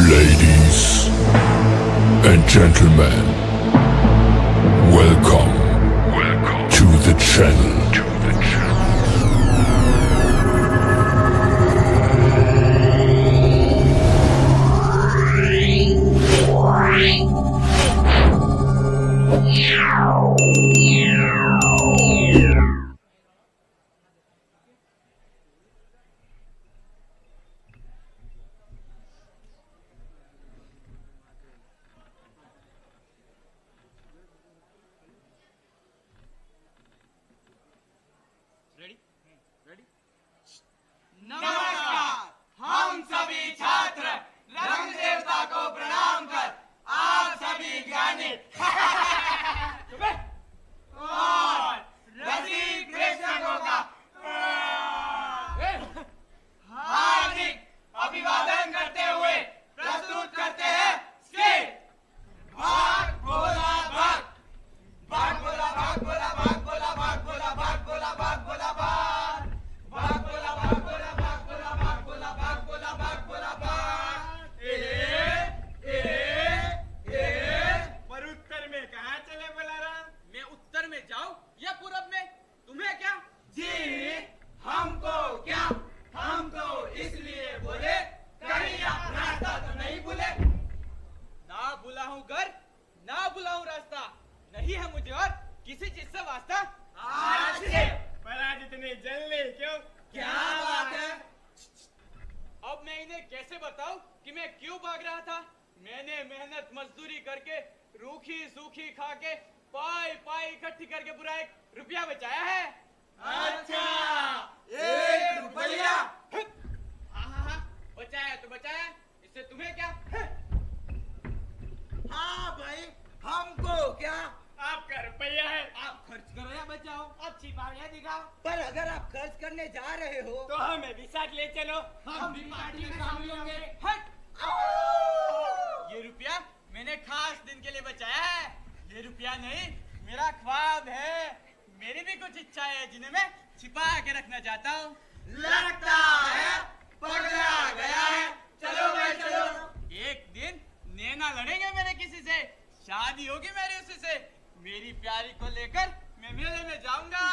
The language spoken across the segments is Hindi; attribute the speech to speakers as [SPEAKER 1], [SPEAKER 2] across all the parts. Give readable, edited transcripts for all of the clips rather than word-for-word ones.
[SPEAKER 1] Ladies and gentlemen, welcome to the channel.
[SPEAKER 2] नमस्कार, हम सभी छात्र रंग देवता को प्रणाम कर आप सभी ज्ञानी और रसिक प्रेक्षकों का हार्दिक अभिवादन करते हुए प्रस्तुत करते हैं स्किट भाग भोला भाग, भाग भोला भाग भोला भाग भोला भाग भोला भाग भोला भाग भोला भाग, भाग भोला भाग भोला भाग भोला भाग भोला भाग भोला भाग भोला भाग।
[SPEAKER 3] पर उत्तर में कहाँ चले बलराम?
[SPEAKER 2] मैं उत्तर में जाऊं या पूरब में, तुम्हें क्या? जी हमको क्या, हम तो इसलिए बोले कहीं आप रास्ता तो नहीं भूले। ना भूला हूँ घर, ना भूला हूँ रास्ता, नहीं है मुझे और किसी चीज से वास्ता। आज से
[SPEAKER 3] पर आज इतनी जल्दी क्यों?
[SPEAKER 2] क्या बात है? अब मैं इन्हें कैसे बताऊं कि मैं क्यों भाग रहा था? मैंने मेहनत मजदूरी करके रूखी सूखी खा के पाई पाई इकट्ठी करके पूरा 1 रुपया बचाया है।
[SPEAKER 3] अच्छा,
[SPEAKER 2] 1 रुपया? हाँ, बचाया तो बचाया, इससे तुम्हें क्या? हाँ भाई, हमको क्या?
[SPEAKER 3] आपका रुपया है,
[SPEAKER 2] आप खर्च करो या बचाओ,
[SPEAKER 3] अच्छी बात दिखाओ।
[SPEAKER 2] पर अगर आप खर्च करने जा रहे हो
[SPEAKER 3] तो हमें भी साथ ले चलो,
[SPEAKER 2] हम भी पार्टी में शामिल होंगे। हट! ये रुपया मैंने खास दिन के लिए बचाया है। ये रुपया नहीं, मेरा ख्वाब है। मेरी भी कुछ इच्छाएं हैं जिन्हें मैं छिपा के रखना चाहता हूँ। लगता है पगला गया है। चलो भाई चलो। एक दिन नैना लड़ेंगे मेरे किसी से, शादी होगी मेरी उसी से। मेरी प्यारी को लेकर मैं मेले में जाऊंगा,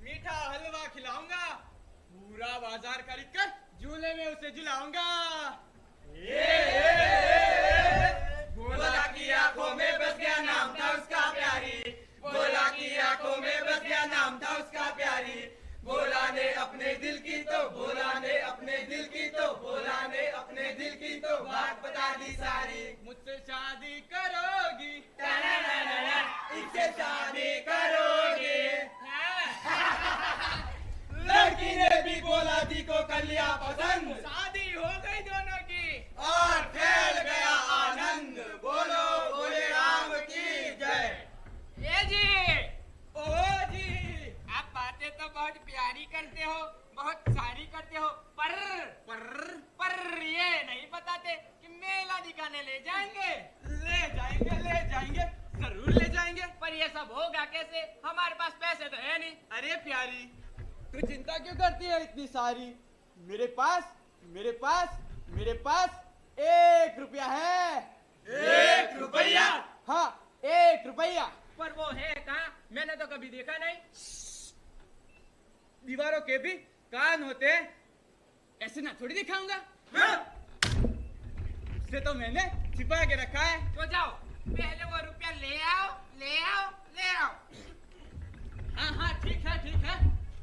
[SPEAKER 2] मीठा हलवा खिलाऊंगा, पूरा बाजार खरीद कर झूले में उसे झुलाऊंगा। भोला की आंखों में बस गया नाम था उसका प्यारी, भोला की आंखों में बस गया नाम था उसका प्यारी। भोला ने अपने दिल की तो, भोला ने अपने दिल की तो, भोला ने अपने दिल की तो बात बता दी सारी। मुझसे शादी करोगी, इससे शादी करोगे। लड़की ने भी भोला जी को कर लिया पसंद, शादी हो गई दोनों की और फैल गया आनंद। बोलो बोले राम की जय। ये जी, ओ जी, आप बातें तो बहुत प्यारी करते हो, बहुत सारी करते हो, पर ये नहीं बताते कि मेला दिखाने ले जाएंगे। ले जाएंगे, ले जाएंगे, जरूर ले जाएंगे। पर ये सब होगा कैसे? हमारे पास पैसे तो है नहीं। अरे प्यारी, तू चिंता क्यों करती है इतनी सारी? मेरे पास 1 रुपया है। 1 रुपया? हाँ, 1 रुपया। पर वो है कहाँ? मैंने तो कभी देखा नहीं। दीवारों के भी कान होते हैं, ऐसे ना थोड़ी दिखाऊंगा। इसे तो मैंने छिपा के रखा है। तो जाओ, पहले वो रुपया ले आओ, ले आओ, ले आओ। हाँ, ठीक है,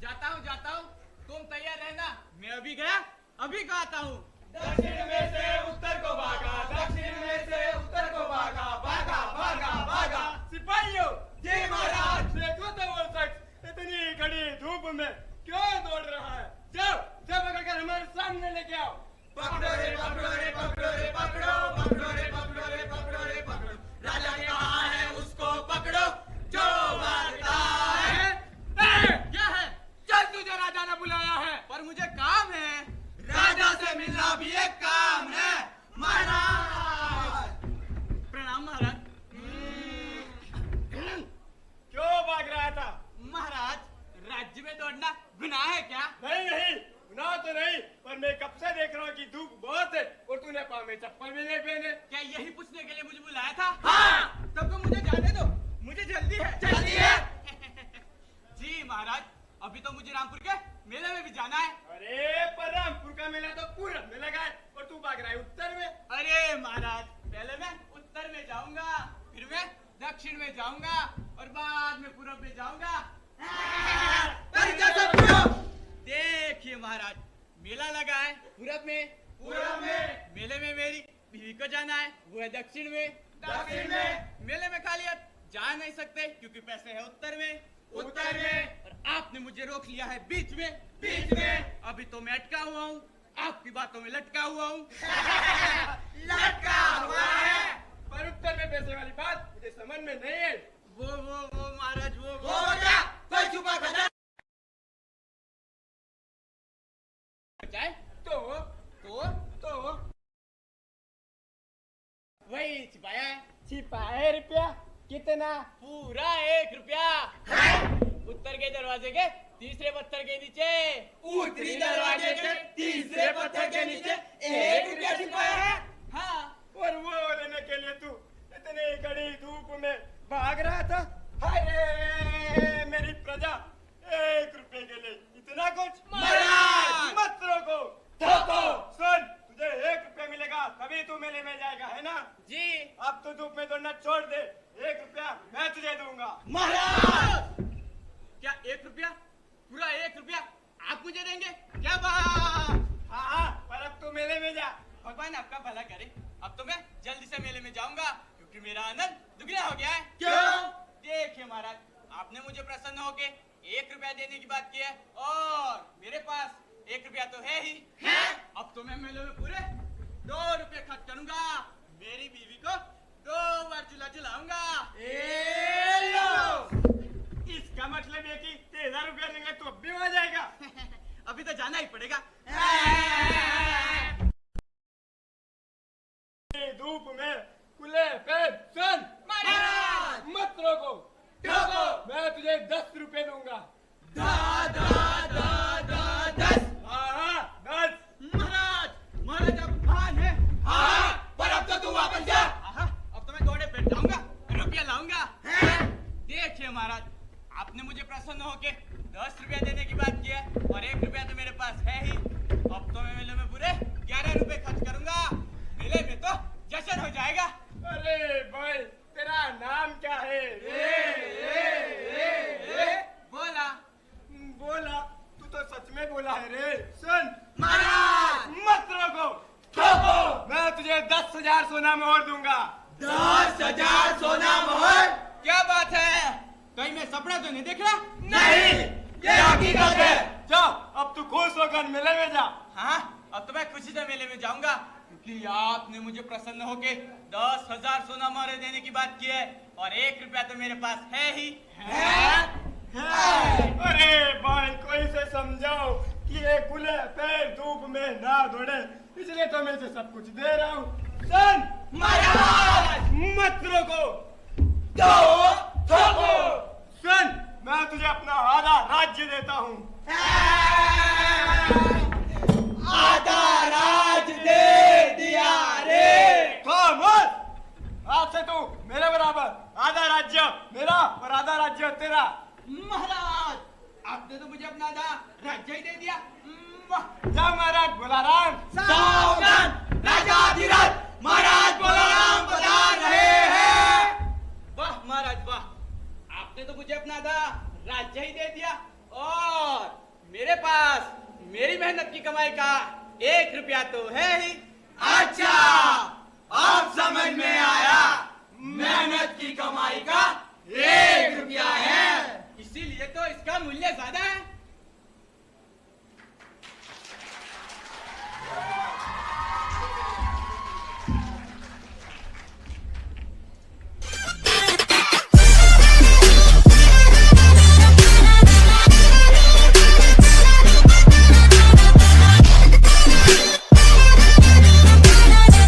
[SPEAKER 2] जाता हूँ। तुम तैयार रहना, मैं अभी गया, अभी का आता हूँ। दक्षिण में से उत्तर को भागा, दक्षिण में से उत्तर को भागा, भागा भागा भागा। सिपाहियों, जी महाराज।
[SPEAKER 3] देखो तो वो शख्स इतनी कड़ी धूप में क्यों दौड़ रहा है? जाओ, पकड़कर हमारे सामने लेके आओ।
[SPEAKER 2] पकड़ो रे पकड़ो रे पकड़ो रे पकड़ो, पकड़ो रे पकड़ो रे पकड़ो रे पकड़ो। राजा ने कहा है उसको पकड़ो जो मारता है। क्या है? चल, तुझे राजा ने बुलाया है। पर मुझे काम है। राजा से मिलना भी एक काम है। महाराज प्रणाम। महाराज
[SPEAKER 3] क्यों भाग रहा था?
[SPEAKER 2] महाराज, राज्य में दौड़ना गुनाह है क्या?
[SPEAKER 3] नहीं, गुनाह तो नहीं, पर मैं कब से देख रहा हूँ कि धूप बहुत चप्पल भी नहीं पहने।
[SPEAKER 2] क्या यही पूछने के लिए मुझे बुलाया था? हाँ। तब तो मुझे जाने दो, मुझे जल्दी है। जल्दी है? जी महाराज, अभी तो मुझे रामपुर के मेले में भी जाना है।
[SPEAKER 3] अरे पर रामपुर का मेला तो पूरब में लगा है और तू भाग रहा है उत्तर में।
[SPEAKER 2] अरे महाराज, पहले मैं उत्तर में जाऊंगा, फिर मैं दक्षिण में जाऊंगा और बाद में पूरब में जाऊंगा। देखिए महाराज, मेला लगा है पूरब में।
[SPEAKER 3] पूरब में।
[SPEAKER 2] मेले में मेरी बीवी को जाना है, वो है दक्षिण में।
[SPEAKER 3] दक्षिण में।
[SPEAKER 2] मेले में खाली हाथ जा नहीं सकते क्योंकि पैसे है उत्तर में।
[SPEAKER 3] उत्तर में।
[SPEAKER 2] और आपने मुझे रोक लिया है बीच में।
[SPEAKER 3] बीच में।
[SPEAKER 2] अभी तो मैं अटका हुआ हूँ, आपकी बातों में लटका हुआ हूँ।
[SPEAKER 3] लटका हुआ है। पर उत्तर में पैसे वाली बात मुझे समझ में नहीं है।
[SPEAKER 2] वो महाराज, वो
[SPEAKER 3] क्या? कोई छुपा खजाना
[SPEAKER 2] चाहे तो वही छिपाया है।
[SPEAKER 3] छिपाए रुपया कितना?
[SPEAKER 2] पूरा 1 रुपया। उत्तर के दरवाजे के तीसरे पत्थर के नीचे।
[SPEAKER 3] उत्तरी दरवाजे के तीसरे पत्थर के नीचे 1 रुपया छिपाया है।
[SPEAKER 2] हाँ।
[SPEAKER 3] और वो लेने के लिए तू इतनी कड़ी धूप में भाग रहा था? हाय मेरी प्रजा, 1 रुपए के लिए इतना कुछ?
[SPEAKER 2] महाराज!
[SPEAKER 3] मत रोको, ठोको। सुन, तुझे 1 रुपया मिलेगा तभी तू मेले में जाएगा, है ना?
[SPEAKER 2] जी
[SPEAKER 3] अब तो धूप में दौड़ना छोड़ दे। 1 रुपया मैं तुझे दूंगा।
[SPEAKER 2] महाराज! क्या 1 रुपया? पूरा 1 रुपया आप मुझे देंगे? क्या बात!
[SPEAKER 3] हाँ, पर अब तू मेले में जा।
[SPEAKER 2] भगवान आपका भला करे। अब तो मैं जल्दी से मेले में जाऊंगा क्योंकि मेरा आनंद दुगना हो गया है।
[SPEAKER 3] क्यों?
[SPEAKER 2] देखिए महाराज, आपने मुझे प्रसन्न होके 1 रुपया देने की बात की है और मेरे पास 1 रुपया तो है ही। अब तो मैं मेले में पूरे 2 रुपये खर्च करूंगा। मेरी बीवी को 2 बार झूला झुलाऊंगा।
[SPEAKER 3] इसका मतलब ये कि 13 रुपया देंगे तो अब भी हो जाएगा।
[SPEAKER 2] अभी तो जाना ही पड़ेगा।
[SPEAKER 3] धूप में खुले पैर सुन।
[SPEAKER 2] महाराज!
[SPEAKER 3] मत रोको, ठोको। मैं तुझे 10 रुपए दूंगा।
[SPEAKER 2] 10।
[SPEAKER 3] हाँ, 10।
[SPEAKER 2] महाराज अब भान है।
[SPEAKER 3] हाँ, पर अब तो तू वापस जा।
[SPEAKER 2] अब तो मैं घोड़े पे जाऊंगा, रुपया लाऊंगा। देखिए महाराज, आपने मुझे प्रसन्न होके 10 रुपया देने की बात की है और 1 रुपया तो मेरे पास है ही। अब तो मैं मेले में पूरे 11 रुपए खर्च करूंगा। मेले में तो जश्न हो जाएगा।
[SPEAKER 3] अरे भाई, तेरा नाम क्या है? बोला, तू तो सच में बोला है रे। सुन
[SPEAKER 2] महाराज!
[SPEAKER 3] मत रोको, ठोको। मैं तुझे 10,000 सोना मोहर दूंगा।
[SPEAKER 2] 10,000 सोना मोहर? क्या बात है? कहीं मैं सपना तो नहीं देख रहा?
[SPEAKER 3] नहीं, ये हकीकत है। जाओ, अब तू खुश होकर मेले में जा।
[SPEAKER 2] हाँ, अब तो मैं खुशी से मेले में जाऊंगा क्योंकि आपने मुझे प्रसन्न होके 10,000 सोना मोहर देने की बात की है और 1 रुपया तो मेरे पास है ही।
[SPEAKER 3] अरे भाई, कोई से समझाओ कि ये खुले पैर धूप में ना दौड़े, इसलिए तो मैं इसे सब कुछ दे रहा हूँ। सुन
[SPEAKER 2] महाराज!
[SPEAKER 3] मत रोको, ठोको। सुन, मैं तुझे अपना आधा राज्य देता हूँ।
[SPEAKER 2] आधा राज दे दिया रे।
[SPEAKER 3] थॉमस, आज से तू मेरे बराबर। आधा राज्य मेरा और आधा राज्य तेरा।
[SPEAKER 2] महाराज, आपने तो मुझे अपना आधा राज्य ही दे दिया।
[SPEAKER 3] जा महाराज बोलाराम।
[SPEAKER 2] सावधान, राजाधिराज महाराज बोलाराम पधार रहे हैं। वाह महाराज वाह, आपने तो मुझे अपना आधा राज्य ही दे दिया और मेरे पास मेरी मेहनत की कमाई का 1 रुपया तो है ही। अच्छा, अब समझ में आया, मेहनत की कमाई का